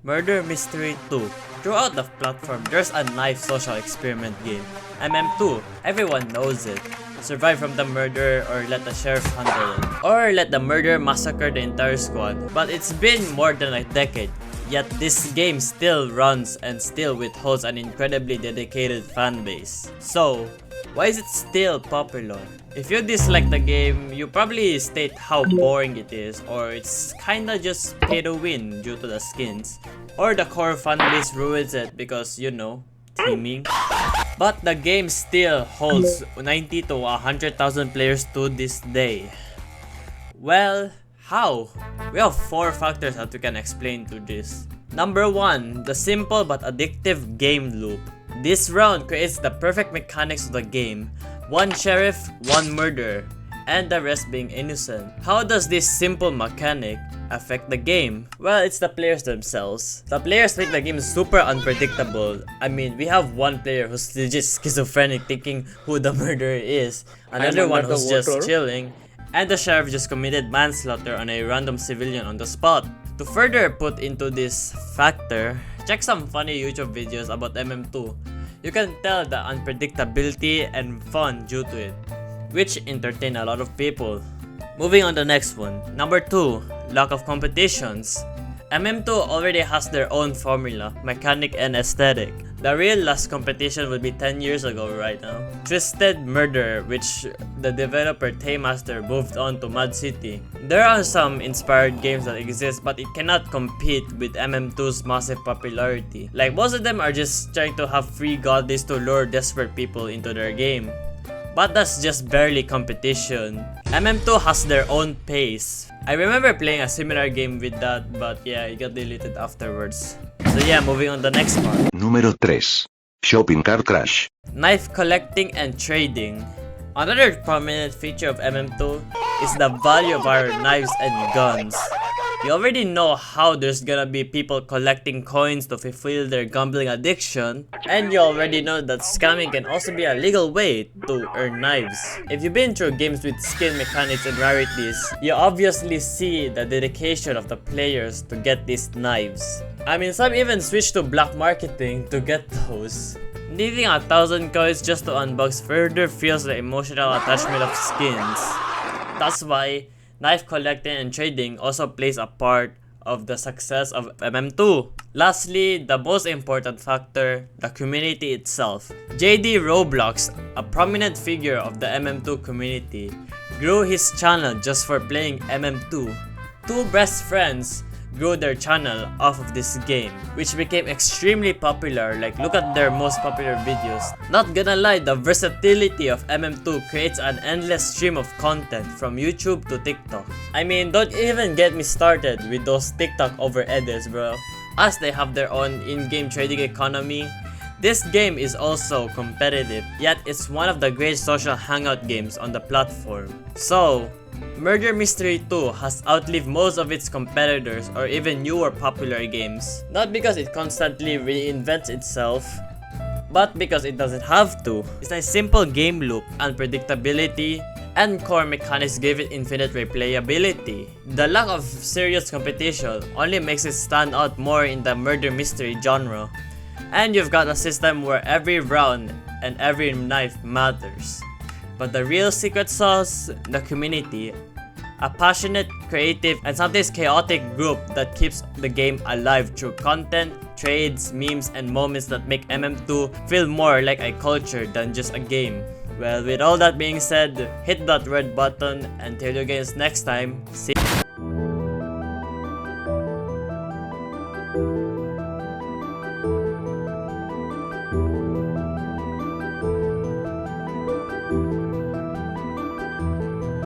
Murder Mystery 2. Throughout the platform, there's a knife social experiment game. MM2, everyone knows it. Survive from the murderer or let the sheriff handle it. Or let the murderer massacre the entire squad. But it's been more than a decade, yet this game still runs and still withholds an incredibly dedicated fanbase. So, why is it still popular? If you dislike the game, you probably state how boring it is, or it's kinda just pay to win due to the skins, or the core fanbase ruins it because, you know, teaming. But the game still holds 90 to 100,000 players to this day. Well, how? We have 4 factors that we can explain to this. Number 1, the simple but addictive game loop. This round creates the perfect mechanics of the game. 1 sheriff, 1 murderer, and the rest being innocent. How does this simple mechanic affect the game? Well, it's the players themselves. The players make the game super unpredictable. I mean, we have one player who's legit schizophrenic thinking who the murderer is, another one who's just chilling, and the sheriff just committed manslaughter on a random civilian on the spot. To further put into this factor, check some funny YouTube videos about MM2. You can tell the unpredictability and fun due to it, which entertain a lot of people. Moving on to the next one. Number 2, lack of competitions. MM2 already has their own formula, mechanic, and aesthetic. The real last competition would be 10 years ago right now. Twisted Murder, which the developer Taymaster moved on to Mad City. There are some inspired games that exist, but it cannot compete with MM2's massive popularity. Like, most of them are just trying to have free godlies to lure desperate people into their game. But that's just barely competition. MM2 has their own pace. I remember playing a similar game with that, but yeah, it got deleted afterwards. So yeah, moving on to the next part. Número 3. Shopping Cart Crash. Knife collecting and trading. Another prominent feature of MM2 is the value of our knives and guns. You already know how there's gonna be people collecting coins to fulfill their gambling addiction, and you already know that scamming can also be a legal way to earn knives. If you've been through games with skin mechanics and rarities, you obviously see the dedication of the players to get these knives. I mean, some even switch to black marketing to get those. Needing 1,000 coins just to unbox further feels the emotional attachment of skins. That's why knife collecting and trading also plays a part of the success of MM2. Lastly, the most important factor, the community itself. JD ROBLOX, a prominent figure of the MM2 community, grew his channel just for playing MM2. 2 best friends grew their channel off of this game, which became extremely popular. Like, look at their most popular videos. Not gonna lie, the versatility of MM2 creates an endless stream of content from YouTube to TikTok. I mean, don't even get me started with those TikTok over edits, bro. As they have their own in-game trading economy, this game is also competitive, yet it's one of the great social hangout games on the platform. So, Murder Mystery 2 has outlived most of its competitors or even newer popular games. Not because it constantly reinvents itself, but because it doesn't have to. It's a simple game loop, unpredictability, and core mechanics give it infinite replayability. The lack of serious competition only makes it stand out more in the murder mystery genre. And you've got a system where every round and every knife matters. But the real secret sauce, the community. A passionate, creative, and sometimes chaotic group that keeps the game alive through content, trades, memes, and moments that make MM2 feel more like a culture than just a game. Well, with all that being said, hit that red button, and till you guys next time, see